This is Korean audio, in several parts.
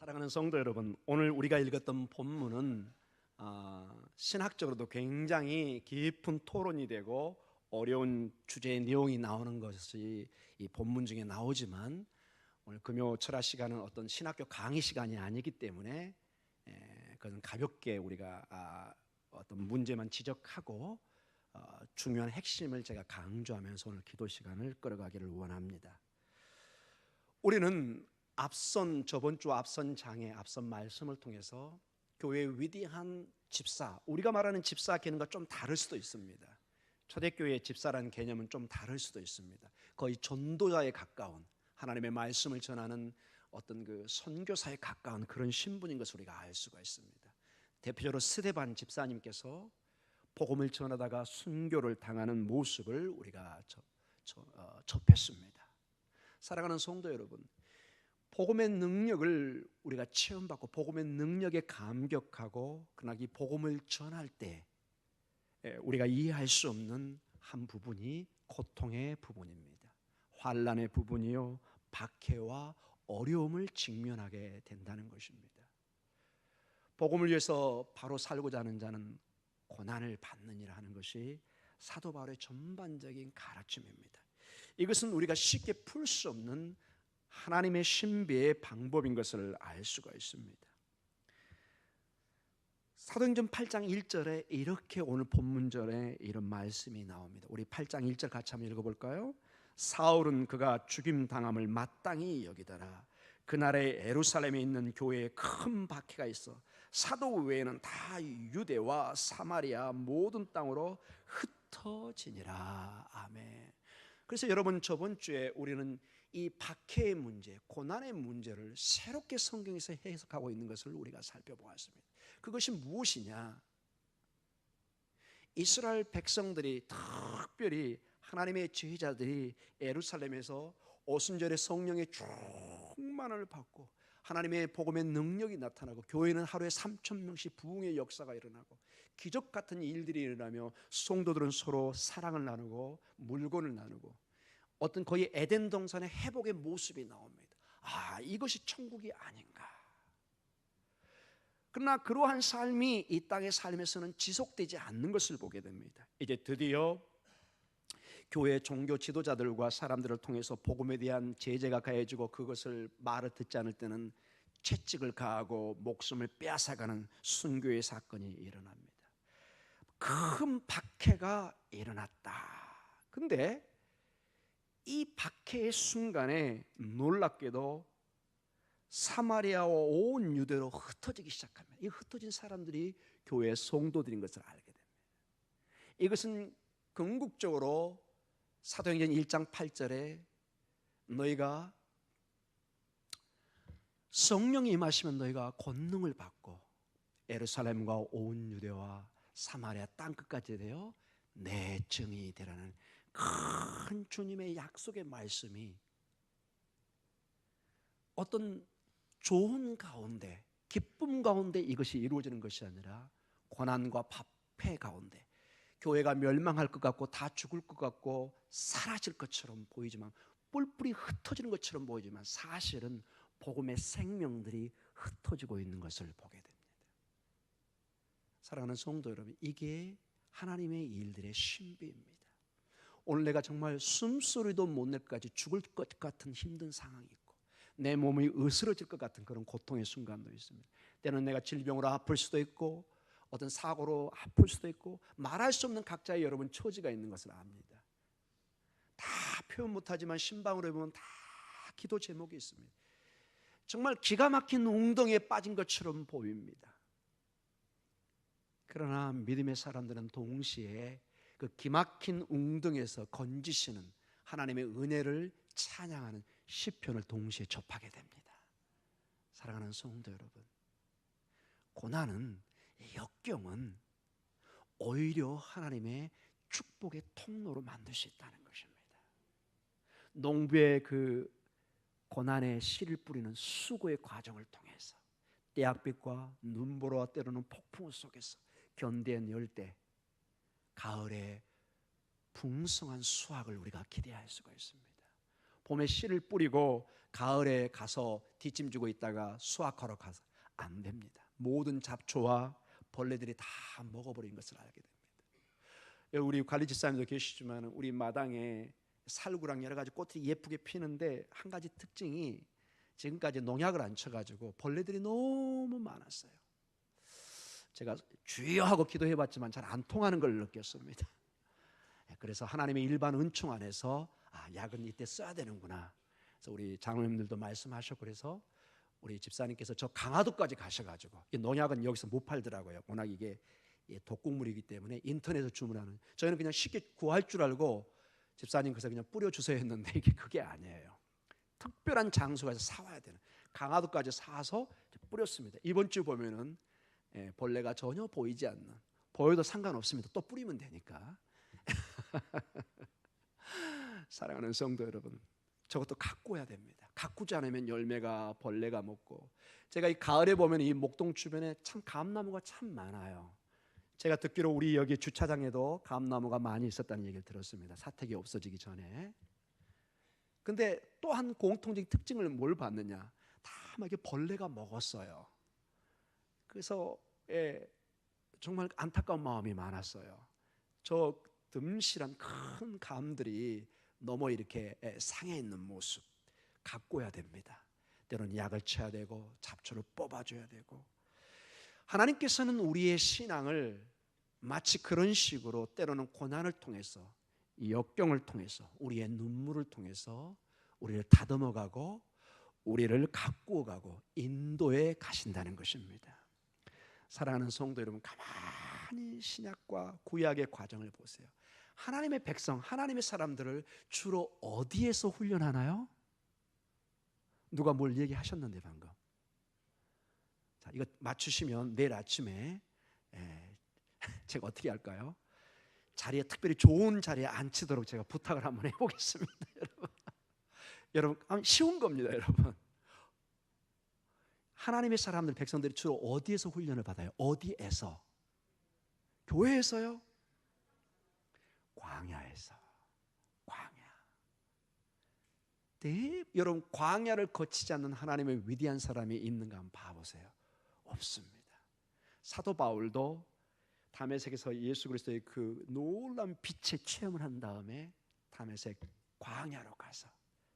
사랑하는 성도 여러분, 오늘 우리가 읽었던 본문은 신학적으로도 굉장히 깊은 토론이 되고 어려운 주제의 내용이 나오는 것이 이 본문 중에 나오지만, 오늘 금요 철학 시간은 어떤 신학교 강의 시간이 아니기 때문에 그건 가볍게 우리가 어떤 문제만 지적하고 중요한 핵심을 제가 강조하면서 오늘 기도 시간을 끌어가기를 원합니다. 우리는 저번 주 앞선 장의 앞선 말씀을 통해서 교회의 위대한 집사, 우리가 말하는 집사 개념과 좀 다를 수도 있습니다. 초대교회의 집사라는 개념은 좀 다를 수도 있습니다. 거의 전도자에 가까운, 하나님의 말씀을 전하는 어떤 그 선교사에 가까운 그런 신분인 것을 우리가 알 수가 있습니다. 대표적으로 스데반 집사님께서 복음을 전하다가 순교를 당하는 모습을 우리가 접했습니다. 사랑하는 성도 여러분, 복음의 능력을 우리가 체험받고 복음의 능력에 감격하고, 그러나 이 복음을 전할 때 우리가 이해할 수 없는 한 부분이 고통의 부분입니다. 환난의 부분이요, 박해와 어려움을 직면하게 된다는 것입니다. 복음을 위해서 바로 살고자 하는 자는 고난을 받느니라 하는 것이 사도 바울의 전반적인 가르침입니다. 이것은 우리가 쉽게 풀 수 없는 하나님의 신비의 방법인 것을 알 수가 있습니다. 사도행전 8장 1절에 이렇게 오늘 본문절에 이런 말씀이 나옵니다. 우리 8장 1절 같이 한번 읽어볼까요? 사울은 그가 죽임당함을 마땅히 여기더라. 그날에 예루살렘에 있는 교회에 큰 박해가 있어 사도 외에는 다 유대와 사마리아 모든 땅으로 흩어지니라. 아멘. 그래서 여러분, 저번 주에 우리는 이 박해의 문제, 고난의 문제를 새롭게 성경에서 해석하고 있는 것을 우리가 살펴보았습니다. 그것이 무엇이냐? 이스라엘 백성들이, 특별히 하나님의 제자들이 예루살렘에서 오순절에 성령의 충만을 받고 하나님의 복음의 능력이 나타나고, 교회는 하루에 3,000명씩 부흥의 역사가 일어나고 기적 같은 일들이 일어나며 성도들은 서로 사랑을 나누고 물건을 나누고 어떤 거의 에덴 동산의 회복의 모습이 나옵니다. 이것이 천국이 아닌가. 그러나 그러한 삶이 이 땅의 삶에서는 지속되지 않는 것을 보게 됩니다. 이제 드디어 교회 종교 지도자들과 사람들을 통해서 복음에 대한 제재가 가해지고, 그것을 말을 듣지 않을 때는 채찍을 가하고 목숨을 빼앗아가는 순교의 사건이 일어납니다. 큰 박해가 일어났다. 근데 이 박해의 순간에 놀랍게도 사마리아와 온 유대로 흩어지기 시작합니다. 이 흩어진 사람들이 교회의 성도들인 것을 알게 됩니다. 이것은 궁극적으로 사도행전 1장 8절에 너희가 성령이 임하시면 너희가 권능을 받고 예루살렘과 온 유대와 사마리아 땅끝까지 되어 내 증인이 되라는 큰 주님의 약속의 말씀이 어떤 좋은 가운데, 기쁨 가운데 이것이 이루어지는 것이 아니라 고난과 박해 가운데, 교회가 멸망할 것 같고 다 죽을 것 같고 사라질 것처럼 보이지만, 뿔뿔이 흩어지는 것처럼 보이지만 사실은 복음의 생명들이 흩어지고 있는 것을 보게 됩니다. 사랑하는 성도 여러분, 이게 하나님의 일들의 신비입니다. 오늘 내가 정말 숨소리도 못 낼 것까지 죽을 것 같은 힘든 상황이 있고, 내 몸이 으스러질 것 같은 그런 고통의 순간도 있습니다. 때는 내가 질병으로 아플 수도 있고 어떤 사고로 아플 수도 있고, 말할 수 없는 각자의 여러분 처지가 있는 것을 압니다. 다 표현 못하지만 심방으로 보면 다 기도 제목이 있습니다. 정말 기가 막힌 웅덩이에 빠진 것처럼 보입니다. 그러나 믿음의 사람들은 동시에 그 기막힌 웅덩이에서 건지시는 하나님의 은혜를 찬양하는 시편을 동시에 접하게 됩니다. 사랑하는 성도 여러분, 고난은, 역경은 오히려 하나님의 축복의 통로로 만들 수 있다는 것입니다. 농부의 그 고난의 씨를 뿌리는 수고의 과정을 통해서 때약빛과 눈보라와 때로는 폭풍 속에서 견뎌낼 때 가을에 풍성한 수확을 우리가 기대할 수가 있습니다. 봄에 씨를 뿌리고 가을에 가서 뒷짐지고 있다가 수확하러 가서 안 됩니다. 모든 잡초와 벌레들이 다 먹어버린 것을 알게 됩니다. 우리 관리 집사님도 계시지만 우리 마당에 살구랑 여러 가지 꽃이 예쁘게 피는데 한 가지 특징이 지금까지 농약을 안 쳐가지고 벌레들이 너무 많았어요. 제가 주여 하고 기도해봤지만 잘 안 통하는 걸 느꼈습니다. 그래서 하나님의 일반 은총 안에서 약은 이때 써야 되는구나. 그래서 우리 장로님들도 말씀하셨고, 그래서 우리 집사님께서 저 강화도까지 가셔가지고, 이 농약은 여기서 못 팔더라고요. 워낙 이게 독극물이기 때문에 인터넷에서 주문하는, 저희는 그냥 쉽게 구할 줄 알고 집사님 그래서 그냥 뿌려주세요 했는데 이게 그게 아니에요. 특별한 장소에서 사와야 되는, 강화도까지 사서 뿌렸습니다. 이번 주 보면은 벌레가 전혀 보이지 않는, 보여도 상관없습니다. 또 뿌리면 되니까. 사랑하는 성도 여러분, 저것도 가꾸어야 됩니다. 가꾸지 않으면 열매가 벌레가 먹고, 제가 이 가을에 보면 이 목동 주변에 참 감나무가 참 많아요. 제가 듣기로 우리 여기 주차장에도 감나무가 많이 있었다는 얘기를 들었습니다. 사택이 없어지기 전에. 근데 또 한 공통적인 특징을 뭘 봤느냐, 다 막 이렇게 벌레가 먹었어요. 그래서 정말 안타까운 마음이 많았어요. 저 듬실한 큰 감들이 너무 이렇게 상해 있는 모습, 가꿔야 됩니다. 때로는 약을 쳐야 되고 잡초를 뽑아줘야 되고, 하나님께서는 우리의 신앙을 마치 그런 식으로 때로는 고난을 통해서, 역경을 통해서, 우리의 눈물을 통해서 우리를 다듬어가고 우리를 가꾸어가고 인도해 가신다는 것입니다. 사랑하는 성도 여러분, 가만히 신약과 구약의 과정을 보세요. 하나님의 백성, 하나님의 사람들을 주로 어디에서 훈련하나요? 누가 뭘 얘기하셨는데 방금. 자, 이거 맞추시면 내일 아침에 제가 어떻게 할까요? 자리에, 특별히 좋은 자리에 앉히도록 제가 부탁을 한번 해보겠습니다. 여러분, 쉬운 겁니다. 여러분, 하나님의 사람들, 백성들이 주로 어디에서 훈련을 받아요? 어디에서? 교회에서요? 광야에서. 광야. 여러분, 광야를 거치지 않는 하나님의 위대한 사람이 있는가 한번 봐보세요. 없습니다. 사도 바울도 다메섹에서 예수 그리스도의 그 놀라운 빛의 체험을 한 다음에 다메섹 광야로 가서,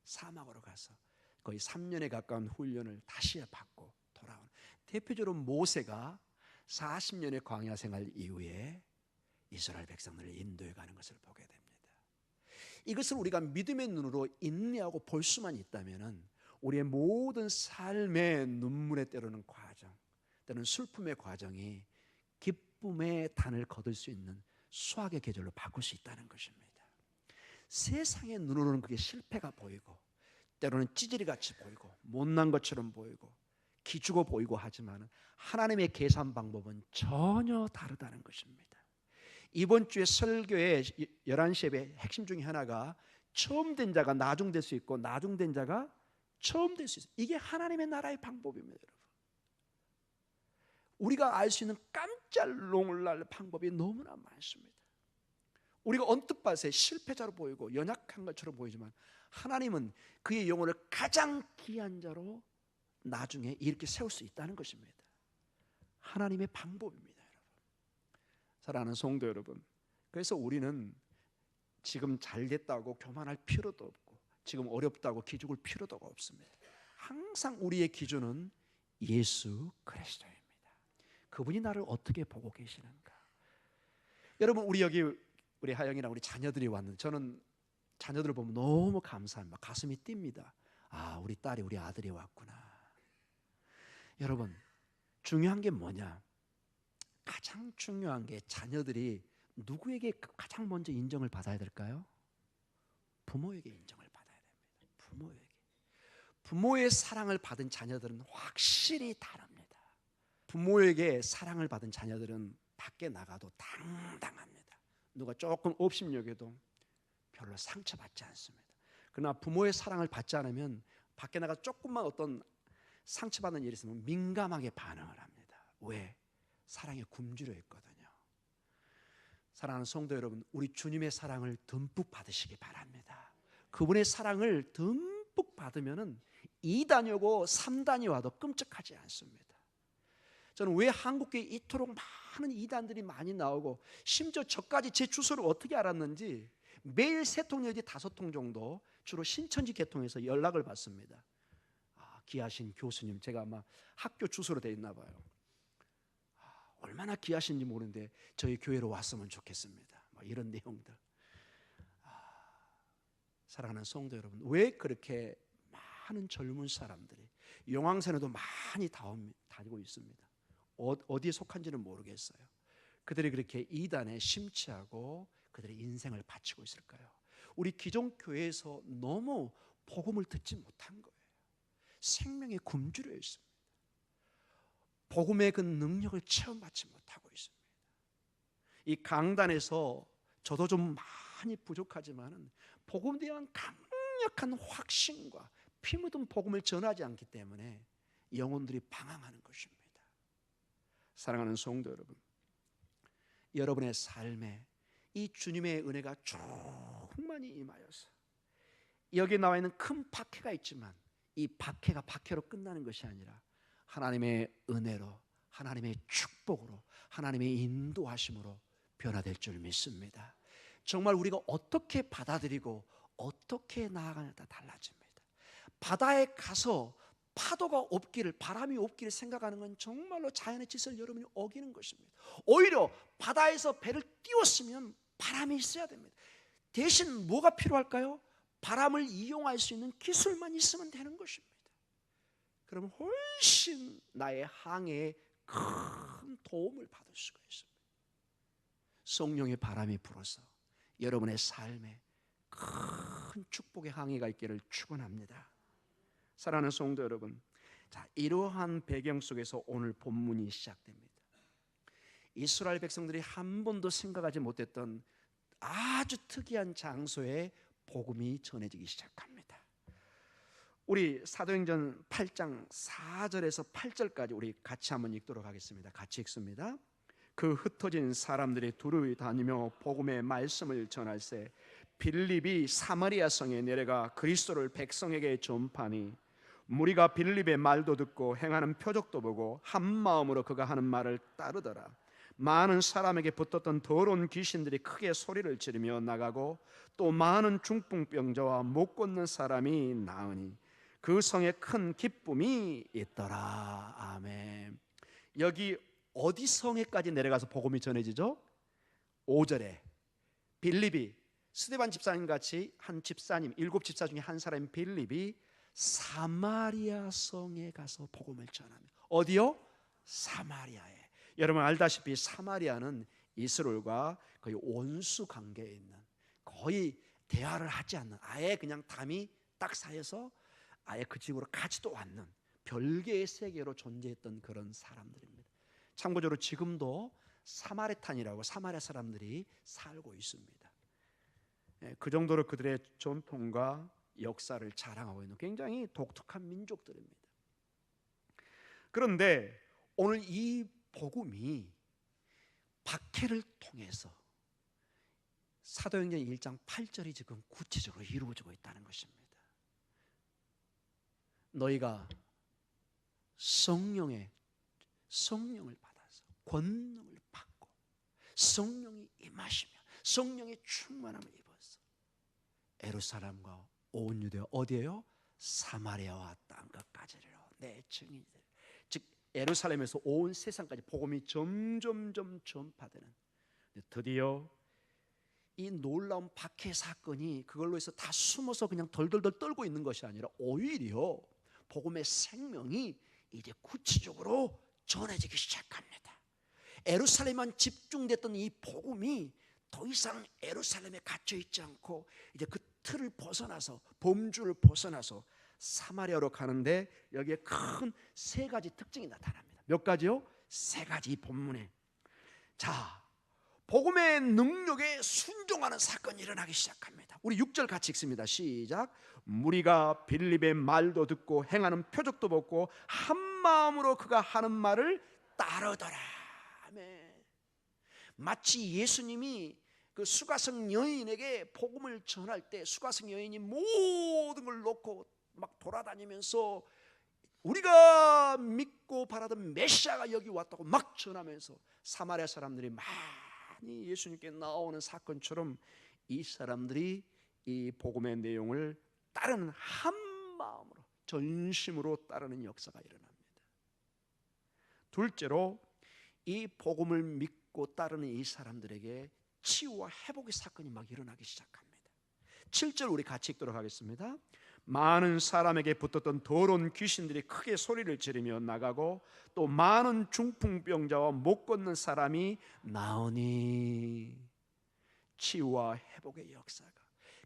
사막으로 가서 거의 3년에 가까운 훈련을 다시 받고 돌아오는, 대표적으로 모세가 40년의 광야 생활 이후에 이스라엘 백성들을 인도해 가는 것을 보게 됩니다. 이것을 우리가 믿음의 눈으로 인내하고 볼 수만 있다면 우리의 모든 삶의 눈물의 때로는 과정, 때로는 슬픔의 과정이 기쁨의 단을 거둘 수 있는 수확의 계절로 바꿀 수 있다는 것입니다. 세상의 눈으로는 그게 실패가 보이고, 때로는 찌질이같이 보이고, 못난 것처럼 보이고, 기죽어 보이고 하지만 하나님의 계산 방법은 전혀 다르다는 것입니다. 이번 주에 설교의 11시 예배 핵심 중에 하나가, 처음 된 자가 나중될 수 있고 나중된 자가 처음 될 수 있어요. 이게 하나님의 나라의 방법입니다. 여러분, 우리가 알 수 있는 깜짝 놀랄 방법이 너무나 많습니다. 우리가 언뜻 봐서 실패자로 보이고 연약한 것처럼 보이지만 하나님은 그의 영혼을 가장 귀한 자로 나중에 이렇게 세울 수 있다는 것입니다. 하나님의 방법입니다. 여러분, 사랑하는 성도 여러분, 그래서 우리는 지금 잘 됐다고 교만할 필요도 없고, 지금 어렵다고 기죽을 필요도 없습니다. 항상 우리의 기준은 예수 그리스도입니다. 그분이 나를 어떻게 보고 계시는가. 여러분, 우리 여기 우리 하영이랑 우리 자녀들이 왔는데, 저는 자녀들을 보면 너무 감사합니다. 가슴이 뜁니다. 우리 딸이, 우리 아들이 왔구나. 여러분, 중요한 게 뭐냐? 가장 중요한 게, 자녀들이 누구에게 가장 먼저 인정을 받아야 될까요? 부모에게 인정을 받아야 됩니다. 부모에게. 부모의 사랑을 받은 자녀들은 확실히 다릅니다. 부모에게 사랑을 받은 자녀들은 밖에 나가도 당당합니다. 누가 조금 업심여겨도 별로 상처받지 않습니다. 그러나 부모의 사랑을 받지 않으면 밖에 나가 조금만 어떤 상처받는 일이 있으면 민감하게 반응을 합니다. 왜? 사랑에 굶주려 있거든요. 사랑하는 성도 여러분, 우리 주님의 사랑을 듬뿍 받으시기 바랍니다. 그분의 사랑을 듬뿍 받으면은 2단이 오고 3단이 와도 끔찍하지 않습니다. 저는 왜 한국교회에 이토록 많은 이단들이 많이 나오고, 심지어 저까지 제 주소를 어떻게 알았는지 매일 3통 내지 5통 정도 주로 신천지 계통에서 연락을 받습니다. 귀하신 교수님, 제가 아마 학교 주소로 돼 있나 봐요. 얼마나 귀하신지 모르는데 저희 교회로 왔으면 좋겠습니다. 이런 내용들. 사랑하는 성도 여러분, 왜 그렇게 많은 젊은 사람들이 용왕산에도 많이 다니고 있습니다. 어디에 속한지는 모르겠어요. 그들이 그렇게 이단에 심취하고 그들의 인생을 바치고 있을까요? 우리 기존 교회에서 너무 복음을 듣지 못한 거예요. 생명의 굶주려 있습니다. 복음의 그 능력을 체험받지 못하고 있습니다. 이 강단에서 저도 좀 많이 부족하지만은 복음에 대한 강력한 확신과 피 묻은 복음을 전하지 않기 때문에 영혼들이 방황하는 것입니다. 사랑하는 성도 여러분, 여러분의 삶에 이 주님의 은혜가 충만히 임하여서, 여기 나와 있는 큰 박해가 있지만 이 박해가 박해로 끝나는 것이 아니라 하나님의 은혜로, 하나님의 축복으로, 하나님의 인도하심으로 변화될 줄 믿습니다. 정말 우리가 어떻게 받아들이고 어떻게 나아가냐에 따라 달라집니다. 바다에 가서 파도가 없기를, 바람이 없기를 생각하는 건 정말로 자연의 질서를 여러분이 어기는 것입니다. 오히려 바다에서 배를 띄웠으면 바람이 있어야 됩니다. 대신 뭐가 필요할까요? 바람을 이용할 수 있는 기술만 있으면 되는 것입니다. 그러면 훨씬 나의 항해에 큰 도움을 받을 수가 있습니다. 성령의 바람이 불어서 여러분의 삶에 큰 축복의 항해가 있기를 축원합니다. 사랑하는 성도 여러분, 자, 이러한 배경 속에서 오늘 본문이 시작됩니다. 이스라엘 백성들이 한 번도 생각하지 못했던 아주 특이한 장소에 복음이 전해지기 시작합니다. 우리 사도행전 8장 4절에서 8절까지 우리 같이 한번 읽도록 하겠습니다. 같이 읽습니다. 그 흩어진 사람들이 두루이 다니며 복음의 말씀을 전할세 빌립이 사마리아 성에 내려가 그리스도를 백성에게 전파하니 무리가 빌립의 말도 듣고 행하는 표적도 보고 한 마음으로 그가 하는 말을 따르더라. 많은 사람에게 붙었던 더러운 귀신들이 크게 소리를 지르며 나가고 또 많은 중풍병자와 못 걷는 사람이 나으니 그 성에 큰 기쁨이 있더라. 아멘. 여기 어디 성에까지 내려가서 복음이 전해지죠? 5절에 빌립이 스데반 집사님 같이 한 집사님, 7 집사 중에 한 사람인 빌립이 사마리아 성에 가서 복음을 전합니다. 어디요? 사마리아에. 여러분 알다시피 사마리아는 이스라엘과 거의 원수 관계에 있는, 거의 대화를 하지 않는, 아예 그냥 담이 딱 쌓여서 아예 그 집으로 가지도 않는 별개의 세계로 존재했던 그런 사람들입니다. 참고적으로 지금도 사마리탄이라고 사마리아 사람들이 살고 있습니다. 그 정도로 그들의 전통과 역사를 자랑하고 있는 굉장히 독특한 민족들입니다. 그런데 오늘 이 복음이 박해를 통해서 사도행전 1장 8절이 지금 구체적으로 이루어지고 있다는 것입니다. 너희가 성령을 받아서 권능을 받고 성령이 임하시며 성령의 충만함을 입어서 예루살렘과 온 유대와 어디에요? 사마리아와 땅 끝까지로 내 증인들. 즉 예루살렘에서 온 세상까지 복음이 점점점 전파되는, 드디어 이 놀라운 박해 사건이 그걸로 해서 다 숨어서 그냥 덜덜덜 떨고 있는 것이 아니라 오히려 복음의 생명이 이제 구체적으로 전해지기 시작합니다. 예루살렘만 집중됐던 이 복음이 더 이상 예루살렘에 갇혀 있지 않고 이제 그 틀을 벗어나서, 범주를 벗어나서 사마리아로 가는데 여기에 큰 3가지 특징이 나타납니다. 몇 가지요? 3가지 본문에. 자, 복음의 능력에 순종하는 사건이 일어나기 시작합니다. 우리 6절 같이 읽습니다. 시작. 무리가 빌립의 말도 듣고 행하는 표적도 보고 한 마음으로 그가 하는 말을 따르더라. 아멘. 마치 예수님이 그 수가성 여인에게 복음을 전할 때 수가성 여인이 모든 걸 놓고 막 돌아다니면서 우리가 믿고 바라던 메시아가 여기 왔다고 막 전하면서 사마리아 사람들이 많이 예수님께 나오는 사건처럼 이 사람들이 이 복음의 내용을 따르는, 한 마음으로 전심으로 따르는 역사가 일어납니다. 둘째로 이 복음을 믿고 따르는 이 사람들에게 치유와 회복의 사건이 막 일어나기 시작합니다. 7절 우리 같이 읽도록 하겠습니다. 많은 사람에게 붙었던 더러운 귀신들이 크게 소리를 지르며 나가고 또 많은 중풍병자와 못 걷는 사람이 나오니. 치유와 회복의 역사가,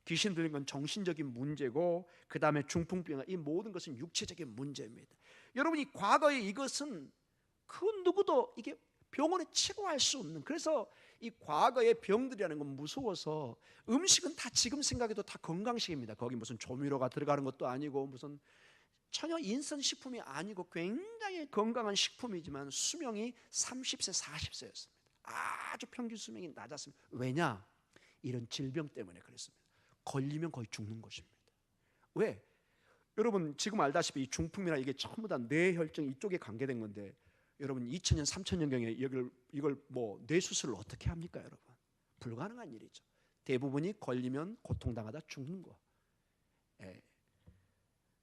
귀신 들린 건 정신적인 문제고 그 다음에 중풍병, 이 모든 것은 육체적인 문제입니다. 여러분이 과거에 이것은 그 누구도 이게 병원에 치료할 수 없는, 그래서 이 과거의 병들이라는 건 무서워서 음식은 다 지금 생각해도 다 건강식입니다. 거기 무슨 조미료가 들어가는 것도 아니고 무슨 전혀 인선식품이 아니고 굉장히 건강한 식품이지만 수명이 30세 40세였습니다. 아주 평균 수명이 낮았습니다. 왜냐? 이런 질병 때문에 그랬습니다. 걸리면 거의 죽는 것입니다. 왜? 여러분 지금 알다시피 이 중풍이나 이게 전부 다 뇌혈증 이쪽에 관계된 건데, 여러분 2000년 3000년경에 이걸 뭐 뇌수술을 어떻게 합니까? 여러분 불가능한 일이죠. 대부분이 걸리면 고통당하다 죽는 거.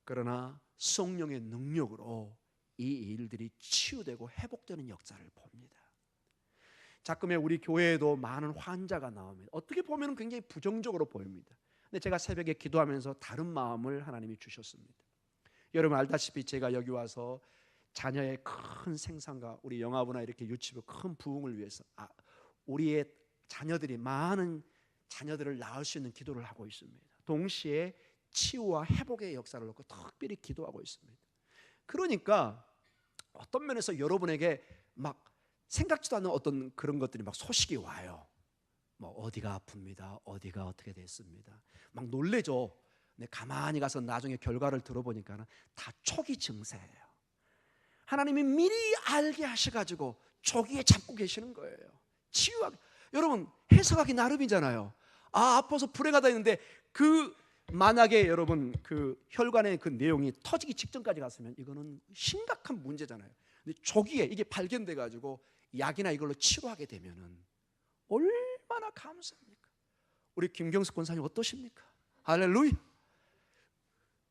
그러나 성령의 능력으로 이 일들이 치유되고 회복되는 역사를 봅니다. 가끔에 우리 교회에도 많은 환자가 나옵니다. 어떻게 보면 굉장히 부정적으로 보입니다. 근데 제가 새벽에 기도하면서 다른 마음을 하나님이 주셨습니다. 여러분 알다시피 제가 여기 와서 자녀의 큰 생산과 우리 영아부나 이렇게 유치부 큰 부흥을 위해서 우리의 자녀들이 많은 자녀들을 낳을 수 있는 기도를 하고 있습니다. 동시에 치유와 회복의 역사를 놓고 특별히 기도하고 있습니다. 그러니까 어떤 면에서 여러분에게 막 생각지도 않는 어떤 그런 것들이 막 소식이 와요. 뭐 어디가 아픕니다. 어디가 어떻게 됐습니다. 막 놀래죠. 근데 가만히 가서 나중에 결과를 들어보니까 다 초기 증세예요. 하나님이 미리 알게 하셔가지고 초기에 잡고 계시는 거예요. 치유하기, 여러분 해석하기 나름이잖아요. 아파서 불행하다 했는데 그 만약에 여러분 그 혈관의 그 내용이 터지기 직전까지 갔으면 이거는 심각한 문제잖아요. 근데 초기에 이게 발견돼 가지고 약이나 이걸로 치료하게 되면은 얼마나 감사합니까? 우리 김경숙 권사님 어떠십니까? 할렐루야.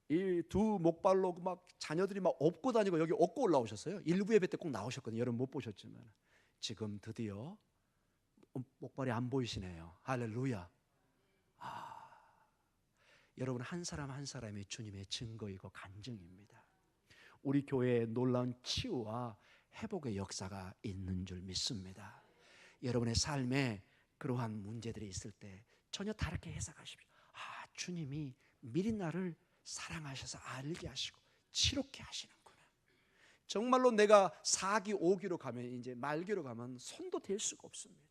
이 두 목발로 막 자녀들이 막 업고 다니고 여기 업고 올라오셨어요. 일부 예배 때 꼭 나오셨거든요. 여러분 못 보셨지만 지금 드디어 목발이 안 보이시네요. 할렐루야. 여러분 한 사람 한 사람이 주님의 증거이고 간증입니다. 우리 교회에 놀라운 치유와 회복의 역사가 있는 줄 믿습니다. 여러분의 삶에 그러한 문제들이 있을 때 전혀 다르게 해석하십시오. 주님이 미리 나를 사랑하셔서 알게 하시고 치료케 하시는구나. 정말로 내가 4기 5기로 가면 이제 말기로 가면 손도 댈 수가 없습니다.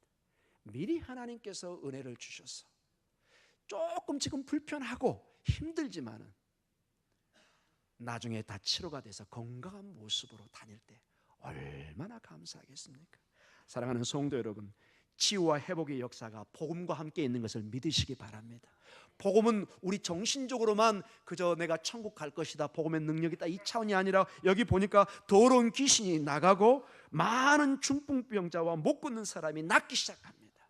미리 하나님께서 은혜를 주셔서 조금 지금 불편하고 힘들지만은 나중에 다 치료가 돼서 건강한 모습으로 다닐 때 얼마나 감사하겠습니까? 사랑하는 성도 여러분, 치유와 회복의 역사가 복음과 함께 있는 것을 믿으시기 바랍니다. 복음은 우리 정신적으로만 그저 내가 천국 갈 것이다, 복음의 능력이 있다, 이 차원이 아니라 여기 보니까 더러운 귀신이 나가고 많은 중풍병자와 못 걷는 사람이 낫기 시작합니다.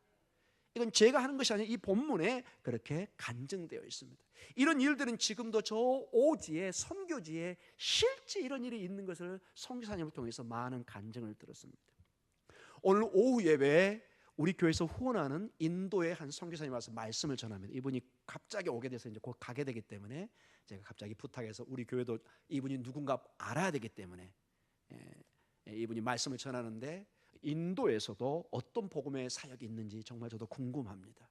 이건 제가 하는 것이 아니라 이 본문에 그렇게 간증되어 있습니다. 이런 일들은 지금도 저 오지에 선교지에 실제 이런 일이 있는 것을 선교사님을 통해서 많은 간증을 들었습니다. 오늘 오후 예배에 우리 교회에서 후원하는 인도의 한 선교사님 와서 말씀을 전합니다. 이분이 갑자기 오게 돼서 이제 곧 가게 되기 때문에 제가 갑자기 부탁해서 우리 교회도 이분이 누군가 알아야 되기 때문에 이분이 말씀을 전하는데 인도에서도 어떤 복음의 사역이 있는지 정말 저도 궁금합니다.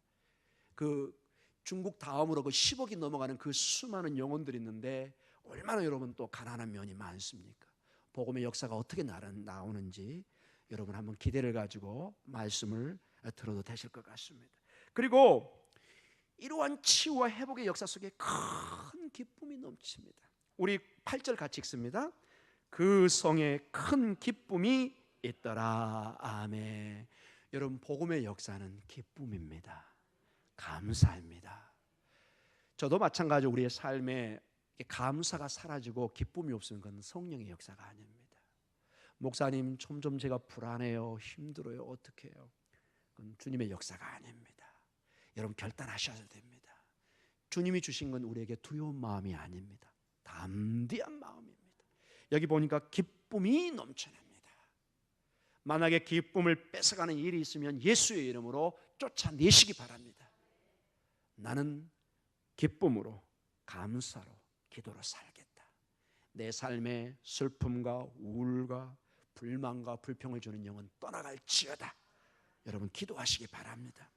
그 중국 다음으로 그 10억이 넘어가는 그 수많은 영혼들이 있는데 얼마나 여러분 또 가난한 면이 많습니까? 복음의 역사가 어떻게 나오는지 여러분 한번 기대를 가지고 말씀을 들어도 되실 것 같습니다. 그리고 이러한 치유와 회복의 역사 속에 큰 기쁨이 넘칩니다. 우리 8절 같이 읽습니다. 그 성에 큰 기쁨이 있더라. 아멘. 여러분 복음의 역사는 기쁨입니다. 감사합니다. 저도 마찬가지로 우리의 삶에 감사가 사라지고 기쁨이 없으면 그건 성령의 역사가 아닙니다. 목사님, 점점 제가 불안해요, 힘들어요, 어떻게 해요? 그건 주님의 역사가 아닙니다. 여러분 결단하셔야 됩니다. 주님이 주신 건 우리에게 두려운 마음이 아닙니다. 담대한 마음입니다. 여기 보니까 기쁨이 넘쳐납니다. 만약에 기쁨을 뺏어가는 일이 있으면 예수의 이름으로 쫓아내시기 바랍니다. 나는 기쁨으로, 감사로, 기도로 살겠다. 내 삶에 슬픔과 우울과 불만과 불평을 주는 영은 떠나갈지어다. 여러분 기도하시기 바랍니다.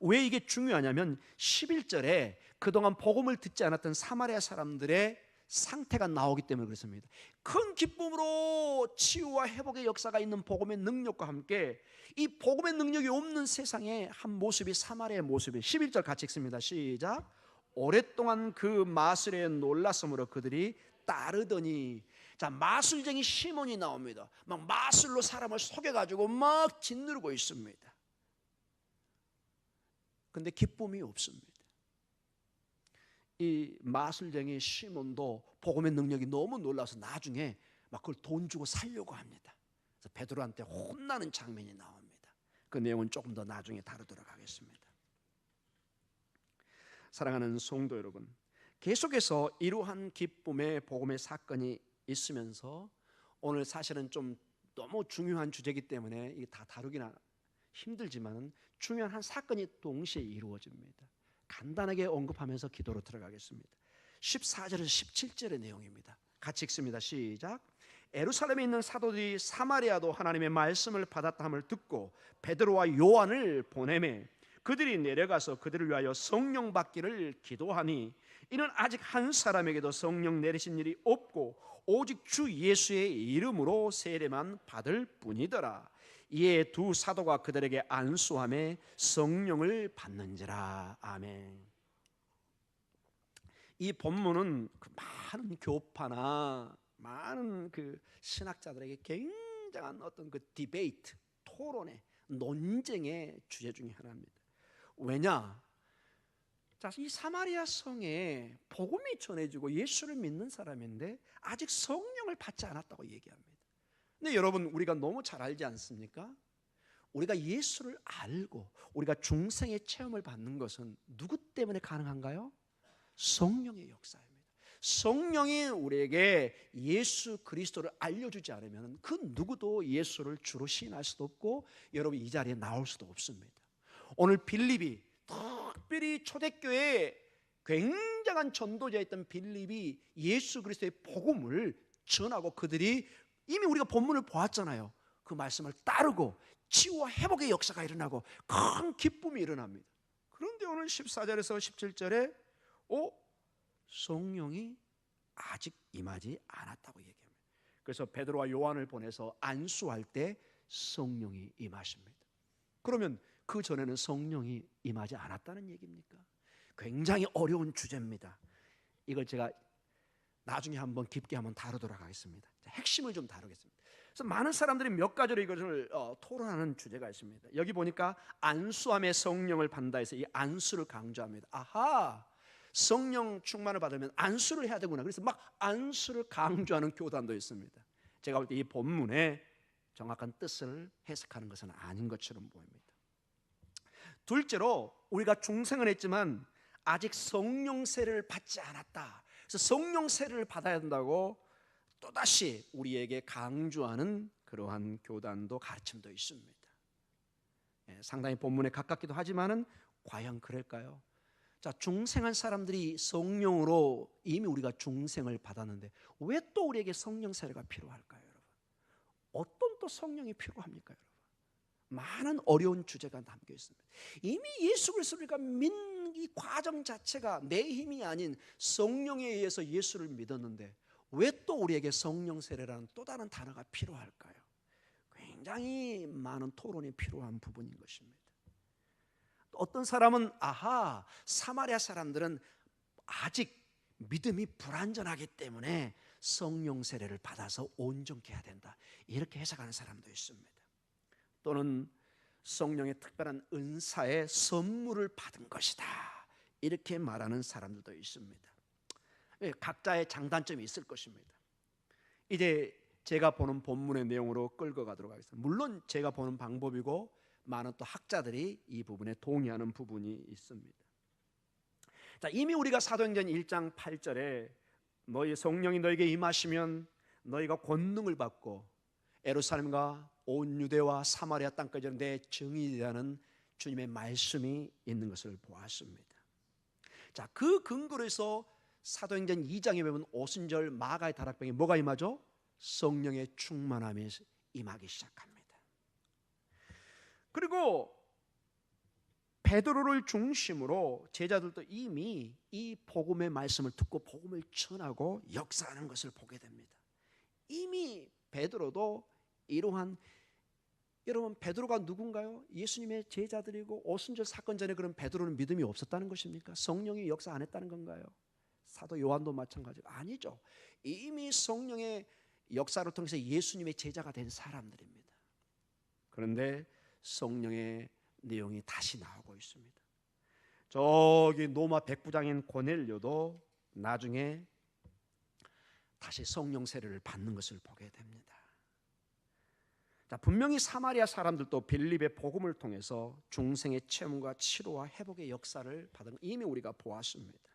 왜 이게 중요하냐면 11절에 그동안 복음을 듣지 않았던 사마리아 사람들의 상태가 나오기 때문에 그렇습니다. 큰 기쁨으로 치유와 회복의 역사가 있는 복음의 능력과 함께 이 복음의 능력이 없는 세상의 한 모습이 사마리아의 모습이 11절 같이 읽습니다. 시작. 오랫동안 그 마술에 놀랐으므로 그들이 따르더니, 자, 마술쟁이 시몬이 나옵니다. 막 마술로 사람을 속여가지고 막 짓누르고 있습니다. 근데 기쁨이 없습니다. 이 마술쟁이 시몬도 복음의 능력이 너무 놀라서 나중에 막 그걸 돈 주고 살려고 합니다. 그래서 베드로한테 혼나는 장면이 나옵니다. 그 내용은 조금 더 나중에 다루도록 하겠습니다. 사랑하는 성도 여러분, 계속해서 이러한 기쁨의 복음의 사건이 있으면서 오늘 사실은 좀 너무 중요한 주제이기 때문에 이게 다 다루기는 힘들지만 중요한 한 사건이 동시에 이루어집니다. 간단하게 언급하면서 기도로 들어가겠습니다. 14절에서 17절의 내용입니다. 같이 읽습니다. 시작. 예루살렘에 있는 사도들이 사마리아도 하나님의 말씀을 받았다 함을 듣고 베드로와 요한을 보내매 그들이 내려가서 그들을 위하여 성령 받기를 기도하니 이는 아직 한 사람에게도 성령 내리신 일이 없고 오직 주 예수의 이름으로 세례만 받을 뿐이더라. 이에 두 사도가 그들에게 안수함에 성령을 받는지라. 아멘. 이 본문은 그 많은 교파나 많은 그 신학자들에게 굉장한 어떤 그 디베이트, 토론의 논쟁의 주제 중에 하나입니다. 왜냐? 자, 이 사마리아 성에 복음이 전해지고 예수를 믿는 사람인데 아직 성령을 받지 않았다고 얘기합니다. 근데 여러분 우리가 너무 잘 알지 않습니까? 우리가 예수를 알고 우리가 중생의 체험을 받는 것은 누구 때문에 가능한가요? 성령의 역사입니다. 성령이 우리에게 예수 그리스도를 알려주지 않으면 그 누구도 예수를 주로 시인할 수도 없고 여러분 이 자리에 나올 수도 없습니다. 오늘 빌립이 특별히 초대교회에 굉장한 전도자였던 빌립이 예수 그리스도의 복음을 전하고 그들이 이미 우리가 본문을 보았잖아요. 그 말씀을 따르고 치유와 회복의 역사가 일어나고 큰 기쁨이 일어납니다. 그런데 오늘 14절에서 17절에 성령이 아직 임하지 않았다고 얘기합니다. 그래서 베드로와 요한을 보내서 안수할 때 성령이 임하십니다. 그러면 그 전에는 성령이 임하지 않았다는 얘기입니까? 굉장히 어려운 주제입니다. 이걸 제가 나중에 한번 깊게 한번 다루도록 하겠습니다. 핵심을 좀 다루겠습니다. 그래서 많은 사람들이 몇 가지로 이것을 토론하는 주제가 있습니다. 여기 보니까 안수함에 성령을 받는다 해서 이 안수를 강조합니다. 아하, 성령 충만을 받으면 안수를 해야 되구나. 그래서 막 안수를 강조하는 교단도 있습니다. 제가 볼 때 이 본문의 정확한 뜻을 해석하는 것은 아닌 것처럼 보입니다. 둘째로 우리가 중생은 했지만 아직 성령 세례를 받지 않았다. 그래서 성령 세례를 받아야 된다고 또다시 우리에게 강조하는 그러한 교단도 가르침도 있습니다. 상당히 본문에 가깝기도 하지만은 과연 그럴까요? 자, 중생한 사람들이 성령으로 이미 우리가 중생을 받았는데 왜 또 우리에게 성령 세례가 필요할까요, 여러분? 어떤 또 성령이 필요합니까, 여러분? 많은 어려운 주제가 담겨 있습니다. 이미 예수 그리스도를 우리가 믿는 이 과정 자체가 내 힘이 아닌 성령에 의해서 예수를 믿었는데 왜 또 우리에게 성령 세례라는 또 다른 단어가 필요할까요? 굉장히 많은 토론이 필요한 부분인 것입니다. 어떤 사람은 아하, 사마리아 사람들은 아직 믿음이 불완전하기 때문에 성령 세례를 받아서 온전케 해야 된다, 이렇게 해석하는 사람도 있습니다. 또는 성령의 특별한 은사의 선물을 받은 것이다. 이렇게 말하는 사람들도 있습니다. 각자의 장단점이 있을 것입니다. 이제 제가 보는 본문의 내용으로 끌고 가도록 하겠습니다. 물론 제가 보는 방법이고 많은 또 학자들이 이 부분에 동의하는 부분이 있습니다. 자, 이미 우리가 사도행전 1장 8절에 너희 성령이 너에게 임하시면 너희가 권능을 받고 예루살렘과 온 유대와 사마리아 땅까지 내 증인이라는 주님의 말씀이 있는 것을 보았습니다. 자, 그 근거로 해서 사도행전 2장에 보면 오순절 마가의 다락방에 뭐가 임하죠? 성령의 충만함이 임하기 시작합니다. 그리고 베드로를 중심으로 제자들도 이미 이 복음의 말씀을 듣고 복음을 전하고 역사하는 것을 보게 됩니다. 이미 베드로도 이러한, 여러분 베드로가 누군가요? 예수님의 제자들이고 오순절 사건 전에 그런 베드로는 믿음이 없었다는 것입니까? 성령이 역사 안 했다는 건가요? 사도 요한도 마찬가지고 아니죠. 이미 성령의 역사를 통해서 예수님의 제자가 된 사람들입니다. 그런데 성령의 내용이 다시 나오고 있습니다. 저기 로마 백부장인 고넬료도 나중에 다시 성령 세례를 받는 것을 보게 됩니다. 자, 분명히 사마리아 사람들도 빌립의 복음을 통해서 중생의 체험과 치료와 회복의 역사를 받은 이미 우리가 보았습니다.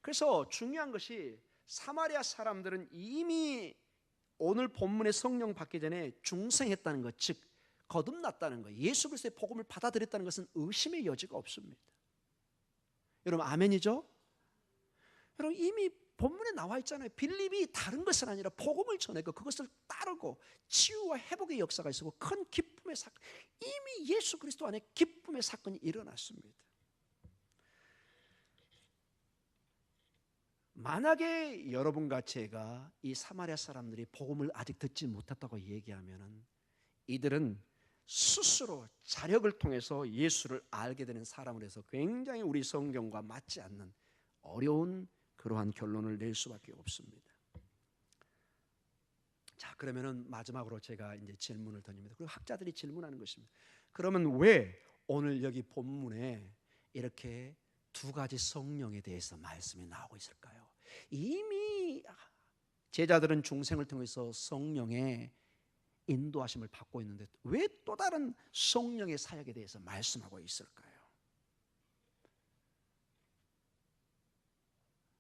그래서 중요한 것이 사마리아 사람들은 이미 오늘 본문의 성령 받기 전에 중생했다는 것, 즉 거듭났다는 것, 예수 그리스도의 복음을 받아들였다는 것은 의심의 여지가 없습니다. 여러분 아멘이죠? 여러분 이미 본문에 나와 있잖아요. 빌립이 다른 것은 아니라 복음을 전했고 그것을 따르고 치유와 회복의 역사가 있었고 큰 기쁨의 사건, 이미 예수 그리스도 안에 기쁨의 사건이 일어났습니다. 만약에 여러분과 제가 이 사마리아 사람들이 복음을 아직 듣지 못했다고 얘기하면 이들은 스스로 자력을 통해서 예수를 알게 되는 사람을 해서 굉장히 우리 성경과 맞지 않는 어려운 그러한 결론을 낼 수밖에 없습니다. 자, 그러면은 마지막으로 제가 이제 질문을 던집니다. 그리고 학자들이 질문하는 것입니다. 그러면 왜 오늘 여기 본문에 이렇게 두 가지 성령에 대해서 말씀이 나오고 있을까요? 이미 제자들은 중생을 통해서 성령의 인도하심을 받고 있는데 왜 또 다른 성령의 사역에 대해서 말씀하고 있을까요?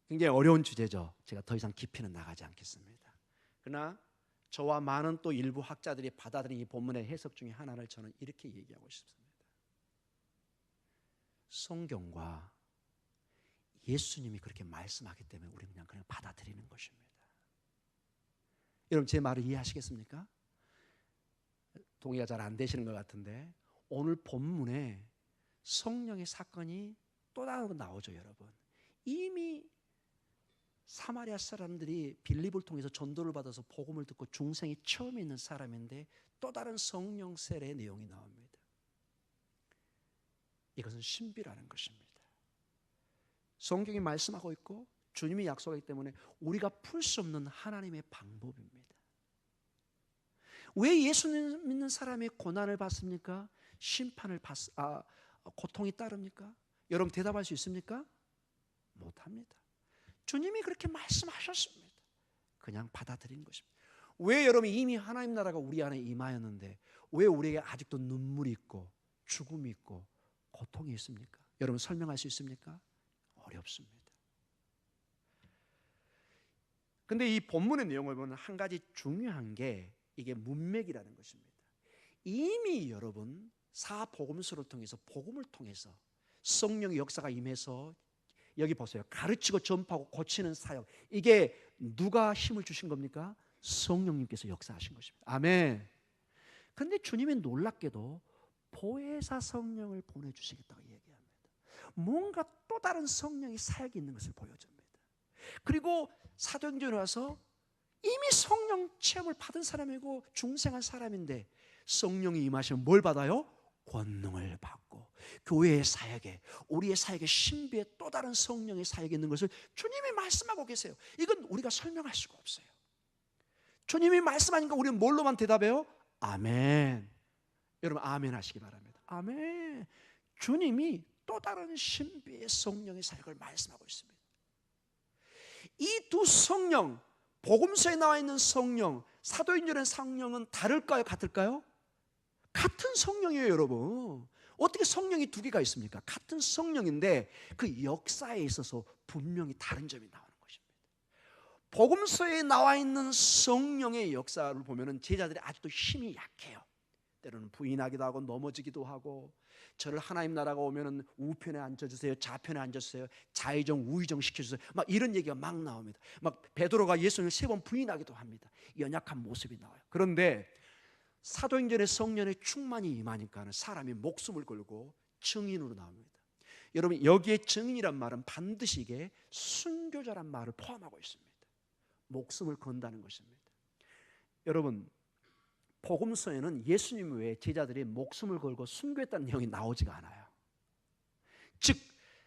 굉장히 어려운 주제죠. 제가 더 이상 깊이는 나가지 않겠습니다. 그러나 저와 많은 또 일부 학자들이 받아들인 이 본문의 해석 중에 하나를 저는 이렇게 얘기하고 싶습니다. 성경과 예수님이 그렇게 말씀하기 때문에 우리는 그냥 받아들이는 것입니다. 여러분 제 말을 이해하시겠습니까? 동의가 잘 안 되시는 것 같은데 오늘 본문에 성령의 사건이 또 다른 거 나오죠. 여러분 이미 사마리아 사람들이 빌립을 통해서 전도를 받아서 복음을 듣고 중생이 처음 있는 사람인데 또 다른 성령 세례의 내용이 나옵니다. 이것은 신비라는 것입니다. 성경이 말씀하고 있고 주님이 약속하기 때문에 우리가 풀 수 없는 하나님의 방법입니다. 왜 예수님 믿는 사람이 고난을 받습니까? 고통이 따릅니까? 여러분 대답할 수 있습니까? 못합니다. 주님이 그렇게 말씀하셨습니다. 그냥 받아들인 것입니다. 왜 여러분 이미 하나님 나라가 우리 안에 임하였는데 왜 우리에게 아직도 눈물이 있고 죽음이 있고 고통이 있습니까? 여러분 설명할 수 있습니까? 어렵습니다. 근데 이 본문의 내용을 보면 한 가지 중요한 게 이게 문맥이라는 것입니다. 이미 여러분 사복음서를 통해서 복음을 통해서 성령의 역사가 임해서 여기 보세요. 가르치고 전파하고 고치는 사역. 이게 누가 힘을 주신 겁니까? 성령님께서 역사하신 것입니다. 아멘. 그런데 주님이 놀랍게도 보혜사 성령을 보내주시겠다고 얘기합니다. 뭔가 또 다른 성령의 사역이 있는 것을 보여줍니다. 그리고 사도행전에 와서 이미 성령 체험을 받은 사람이고 중생한 사람인데 성령이 임하시면 뭘 받아요? 권능을 받고 교회의 사역에 우리의 사역의 신비에 또 다른 성령의 사역이 있는 것을 주님이 말씀하고 계세요. 이건 우리가 설명할 수가 없어요. 주님이 말씀하니까 우리는 뭘로만 대답해요? 아멘. 여러분 아멘 하시기 바랍니다. 아멘. 주님이 또 다른 신비의 성령의 사역을 말씀하고 있습니다. 이 두 성령, 복음서에 나와 있는 성령, 사도행전의 성령은 다를까요? 같을까요? 같은 성령이에요, 여러분. 어떻게 성령이 두 개가 있습니까? 같은 성령인데 그 역사에 있어서 분명히 다른 점이 나오는 것입니다. 복음서에 나와 있는 성령의 역사를 보면 제자들이 아직도 힘이 약해요. 때로는 부인하기도 하고 넘어지기도 하고, 저를 하나님 나라가 오면은 우편에 앉아주세요, 좌편에 앉아주세요, 좌의정 우의정 시켜주세요, 막 이런 얘기가 막 나옵니다. 막 베드로가 예수님을 3번 부인하기도 합니다. 연약한 모습이 나와요. 그런데 사도행전의 성령의 충만이 임하니까 사람이 목숨을 걸고 증인으로 나옵니다. 여러분, 여기에 증인이란 말은 반드시 이게 순교자란 말을 포함하고 있습니다. 목숨을 건다는 것입니다. 여러분, 복음서에는 예수님 외에 제자들이 목숨을 걸고 순교했다는 내용이 나오지가 않아요. 즉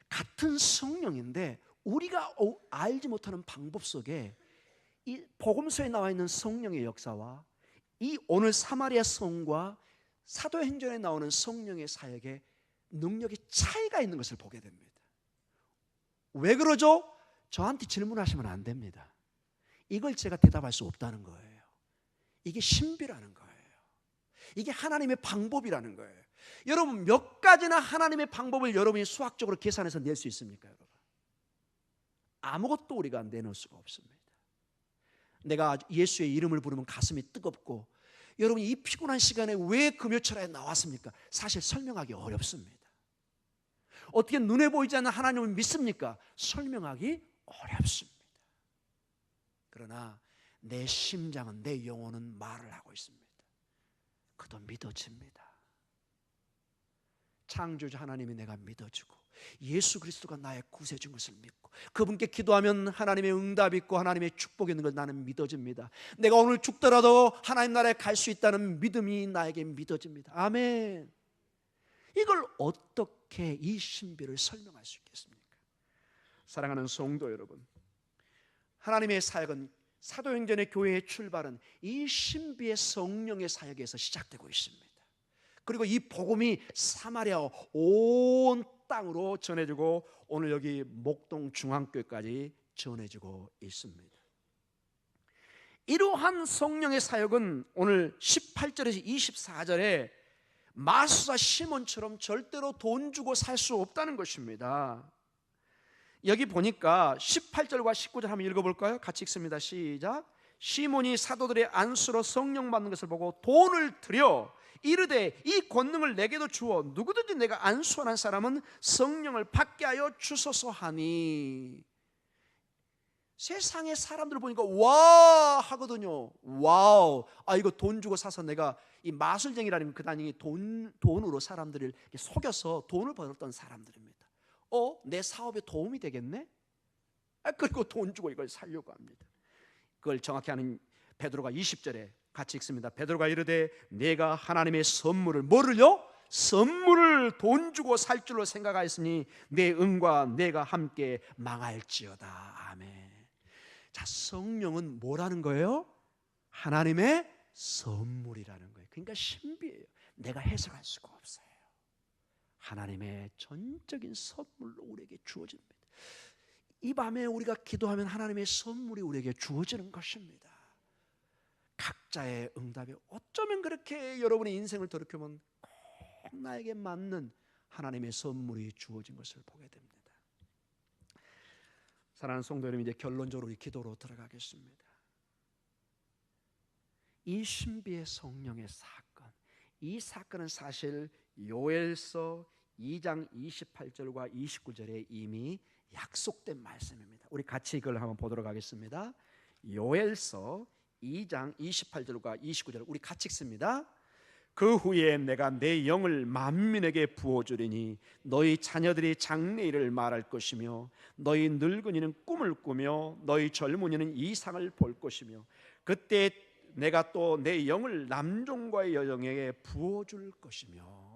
같은 성령인데 우리가 알지 못하는 방법 속에 이 복음서에 나와 있는 성령의 역사와 이 오늘 사마리아 성과 사도행전에 나오는 성령의 사역에 능력이 차이가 있는 것을 보게 됩니다. 왜 그러죠? 저한테 질문하시면 안 됩니다. 이걸 제가 대답할 수 없다는 거예요. 이게 신비라는 거예요. 이게 하나님의 방법이라는 거예요. 여러분, 몇 가지나 하나님의 방법을 여러분이 수학적으로 계산해서 낼 수 있습니까, 여러분? 아무것도 우리가 내놓을 수가 없습니다. 내가 예수의 이름을 부르면 가슴이 뜨겁고, 여러분이 이 피곤한 시간에 왜 금요철에 나왔습니까? 사실 설명하기 어렵습니다. 어떻게 눈에 보이지 않는 하나님을 믿습니까? 설명하기 어렵습니다. 그러나 내 심장은, 내 영혼은 말을 하고 있습니다. 그도 믿어집니다. 창조주 하나님이 내가 믿어지고 예수 그리스도가 나의 구세주인 것을 믿고 그분께 기도하면 하나님의 응답이 있고 하나님의 축복이 있는 걸 나는 믿어집니다. 내가 오늘 죽더라도 하나님 나라에 갈 수 있다는 믿음이 나에게 믿어집니다. 아멘. 이걸 어떻게 이 신비를 설명할 수 있겠습니까? 사랑하는 성도 여러분, 하나님의 사역은, 사도행전의 교회의 출발은 이 신비의 성령의 사역에서 시작되고 있습니다. 그리고 이 복음이 사마리아 온 땅으로 전해지고 오늘 여기 목동 중앙교회까지 전해지고 있습니다. 이러한 성령의 사역은 오늘 18절에서 24절에 마수사 시몬처럼 절대로 돈 주고 살 수 없다는 것입니다. 여기 보니까 18절과 19절 한번 읽어볼까요? 같이 읽습니다. 시작. 시몬이 사도들의 안수로 성령 받는 것을 보고 돈을 들여 이르되 이 권능을 내게도 주어 누구든지 내가 안수하는 사람은 성령을 받게 하여 주소서 하니. 세상의 사람들을 보니까 와 하거든요. 와우, 이거 돈 주고 사서 내가, 이 마술쟁이라는 그 단위 돈으로 사람들을 속여서 돈을 벌었던 사람들입니다. 내 사업에 도움이 되겠네? 그리고 돈 주고 이걸 살려고 합니다. 그걸 정확히 하는 베드로가 20절에 같이 읽습니다. 베드로가 이르되 내가 하나님의 선물을, 뭐를요? 선물을 돈 주고 살 줄로 생각하였으니 내 은과 내가 함께 망할지어다. 아멘. 자, 성령은 뭐라는 거예요? 하나님의 선물이라는 거예요. 그러니까 신비해요. 내가 해석할 수가 없어요. 하나님의 전적인 선물로 우리에게 주어집니다. 이 밤에 우리가 기도하면 하나님의 선물이 우리에게 주어지는 것입니다. 각자의 응답이 어쩌면 그렇게 여러분의 인생을 돌이켜보면 꼭 나에게 맞는 하나님의 선물이 주어진 것을 보게 됩니다. 사랑하는 성도 여러분, 이제 결론적으로 우리 기도로 들어가겠습니다. 이 신비의 성령의 사건, 이 사건은 사실 요엘서 2장 28절과 29절에 이미 약속된 말씀입니다. 우리 같이 이걸 한번 보도록 하겠습니다. 요엘서 2장 28절과 29절 우리 같이 읽습니다. 그 후에 내가 내 영을 만민에게 부어주리니 너희 자녀들이 장래일을 말할 것이며 너희 늙은이는 꿈을 꾸며 너희 젊은이는 이상을 볼 것이며 그때 내가 또 내 영을 남종과 여종에게 부어줄 것이며.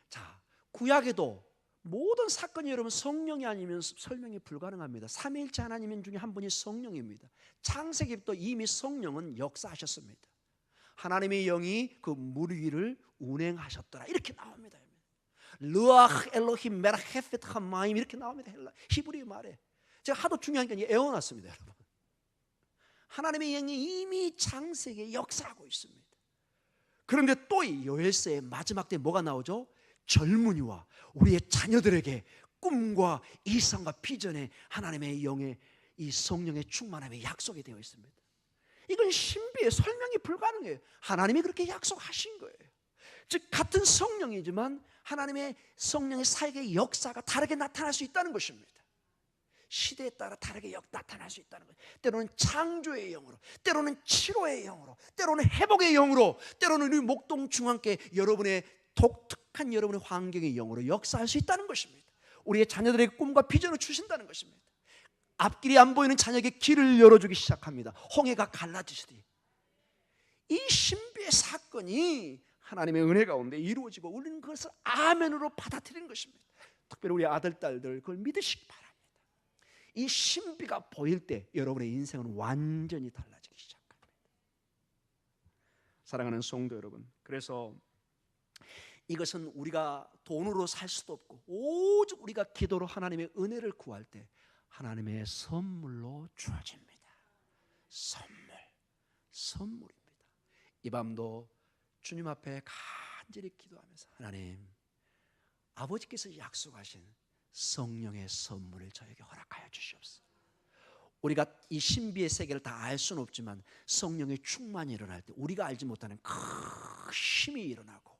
자, 구약에도 모든 사건이 여러분 성령이 아니면 설명이 불가능합니다. 삼위일체 하나님 중에 한 분이 성령입니다. 창세기부터 이미 성령은 역사하셨습니다. 하나님의 영이 그 물 위를 운행하셨더라. 이렇게 나옵니다. 르아흐 엘로힘 메라헤펫 하마임 이렇게 나옵니다. 히브리 말에. 제가 하도 중요하니까 애워놨습니다, 여러분. 하나님의 영이 이미 창세기에 역사하고 있습니다. 그런데 또 이 요엘서의 마지막 때 뭐가 나오죠? 젊은이와 우리의 자녀들에게 꿈과 이상과 비전에 하나님의 영의 이 성령의 충만함이 약속이 되어 있습니다. 이건 신비의 설명이 불가능해요. 하나님이 그렇게 약속하신 거예요. 즉 같은 성령이지만 하나님의 성령의 사역의 역사가 다르게 나타날 수 있다는 것입니다. 시대에 따라 다르게 나타날 수 있다는 거예요. 때로는 창조의 영으로, 때로는 치료의 영으로, 때로는 회복의 영으로, 때로는 우리 목동 중앙교회 여러분의 독특한 여러분의 환경의 영으로 역사할 수 있다는 것입니다. 우리의 자녀들에게 꿈과 비전을 주신다는 것입니다. 앞길이 안 보이는 자녀에게 길을 열어주기 시작합니다. 홍해가 갈라지시듯이. 이 신비의 사건이 하나님의 은혜 가운데 이루어지고 우리는 그것을 아멘으로 받아들이는 것입니다. 특별히 우리 아들, 딸들 그걸 믿으시기 바랍니다. 이 신비가 보일 때 여러분의 인생은 완전히 달라지기 시작합니다. 사랑하는 성도 여러분, 그래서 이것은 우리가 돈으로 살 수도 없고 오직 우리가 기도로 하나님의 은혜를 구할 때 하나님의 선물로 주어집니다. 선물입니다. 이 밤도 주님 앞에 간절히 기도하면서 하나님, 아버지께서 약속하신 성령의 선물을 저에게 허락하여 주시옵소서. 우리가 이 신비의 세계를 다 알 수는 없지만 성령의 충만이 일어날 때 우리가 알지 못하는 큰 힘이 일어나고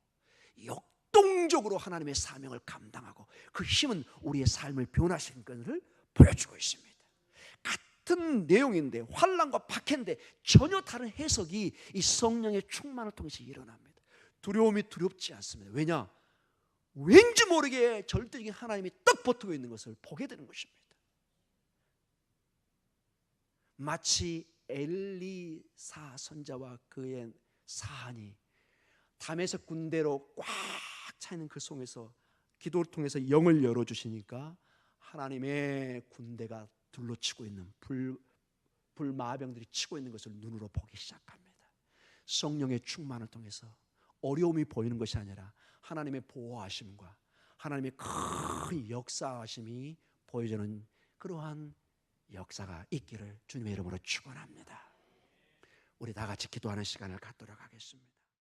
역동적으로 하나님의 사명을 감당하고 그 힘은 우리의 삶을 변화시키는 것을 보여주고 있습니다. 같은 내용인데 환난과 박해인데 전혀 다른 해석이 이 성령의 충만을 통해서 일어납니다. 두려움이 두렵지 않습니다. 왜냐? 왠지 모르게 절대적인 하나님이 떡 버티고 있는 것을 보게 되는 것입니다. 마치 엘리사 선자와 그의 사한이 다메섹 군대로 꽉 차 있는 그 속에서 기도를 통해서 영을 열어주시니까 하나님의 군대가 둘러치고 있는 불마병들이 치고 있는 것을 눈으로 보기 시작합니다. 성령의 충만을 통해서 어려움이 보이는 것이 아니라 하나님의 보호하심과 하나님의 큰 역사하심이 보여주는 그러한 역사가 있기를 주님의 이름으로 축원합니다. 우리 다 같이 기도하는 시간을 갖도록 하겠습니다.